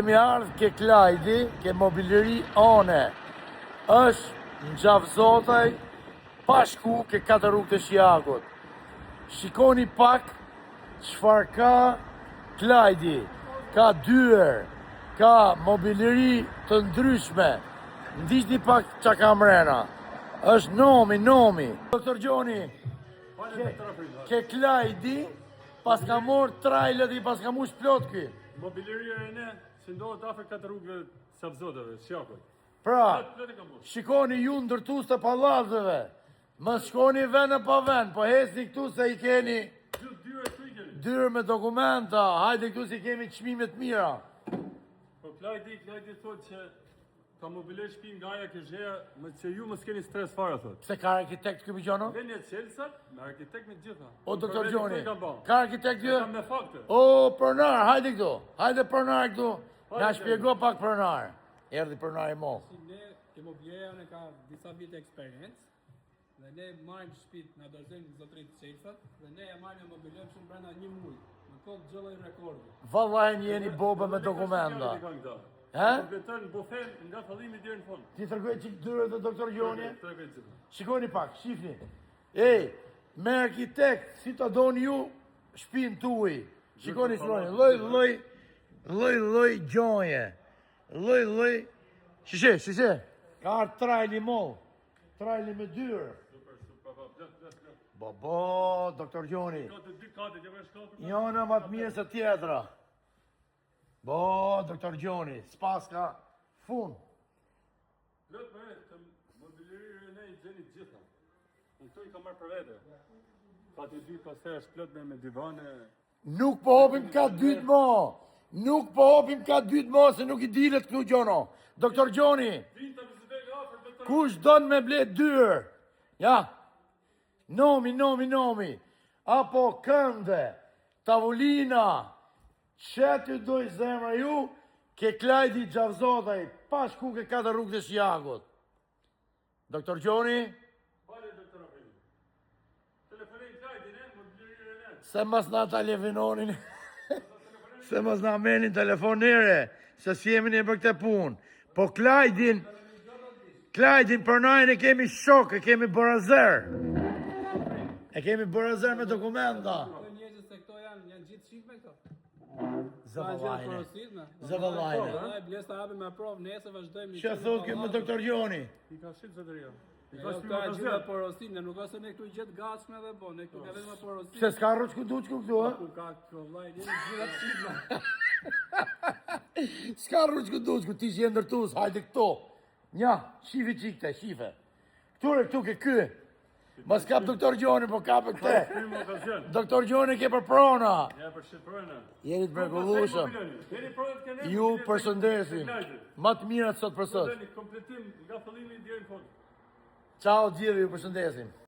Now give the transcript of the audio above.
Kemi ardhë ke Klajdi, ke mobileri one, është në Gjavzotaj, pashku ke 4 rrugë të Shjagut. Shikoni pak çfarë ka Klajdi, ka dyer, ka mobileri të ndryshme. Ndiqni pak çka ka mrena. Është nomi. Doktor Gjoni, ke Klajdi, pas ka morë trajlet i pas ka mush plot ky. Mobileria e ne që ndohet afër 4 rrugëve të Gjavzotave, Shjakut. Pra, shikoni ju ndërtues të pallateve. Mos shkoni vend pa vend, po hesni këtu se i keni dyrë me dokumenta. Hajde këtu si kemi çmime të mira. Po Klajdi thotë që ka mobiler shtëpi nga aja këzheja, më që ju mos keni stres fare thotë. Pse ka arkitekt ky Gjono? Vjen e Çelsat, me arkitekt me gjitha. O doktor Gjoni, ka arkitekt ky? Ka me fakte. O pronar, hajde këtu. Hajde pronar këtu. Na shpjego pak pronar. Erdhi pronar i moll. Ne imobiliaria ne ka disa vite eksperiencë dhe ne marrim shtëpitë na dorëzojnë zotërit Çelsat dhe ne ja marrim imobiliar shumë brenda 1 muaj. Në kohë gjallë rekordi. Vallahi jeni boba me dokumenta. Ha? Kompleton bufen nga fillimi deri në fund. Ti tregoj çik dyrët e doktor Gjoni? Tregoj gjithë. Shikoni pak, shifni. Ej, me arkitekt, si të doni ju shtëpinë tuaj. Shikoni flori, lloj gjonje. Lloj. Shishe. Ka ardhur trajli moll. Trajli me dyrë. Bo, doktor Gjoni. Ka të dy kate, që vesh katër. Jona më të mirë se tjetra. Bo, doktor Gjoni, s'pas ka fund. Plot me të mobileria e ne i gjeni gjitha. Në këto i ka marrë për vete. Ka të dy pastaj është plot me divane. Nuk po hopim ka dytë mo, se nuk i dilet këtu Gjono. Doktor Gjoni, Vinta vizitoj nga afër doktor. kush don me ble dyrë? Ja, nomi. Apo kënde, tavolina, qëty doj zemra ju, ke Klajdi Gjavzotaj, pas ku ke 4 rrugë të Shjagut. Doktor Gjoni, Fale doktor Afeli. Telefonoj Klajdi ne, mobileria e ne. se mas na telefinonin, se mas na menin telefonere, se si jemi një për këte punë. Po Klajdin përnajnë e kemi shok, e kemi borazer. E kemi borazer me dokumenta. Këto njerëz se këto janë gjithë shitme këto. Zëvëllajne. Zëvëllajne. Vallai blesa hapi me provë, nesër vazhdojmë. Që thot kjo me doktor Gjoni? I ka shit zotëria. I ka Ka shpinë me gjithë pazar. porosinë, nuk ose ne këtu gjithë gatshme dhe bo, ne këtu ka vetëm porosinë. Se s'ka rruçku duçku këtu, ha? Ku ka këto vllai, ne gjithë shitme. S'ka rruçku duçku, ti që je ndërtues, hajde këto. Nja, shifi qikte, shife. Këtu ke ky. Mos kap doktor Gjoni, po kapë këte. Shpinë me okazion. Doktor Gjoni ke për prona. Ja për shqipërëna. Jeni të mrekullueshëm. Jeni provat kanë. Ju përshëndesim. Më të mirat sot për sot. Kompletim nga fillimi deri në fund. Ciao gjithë, ju përshëndesim.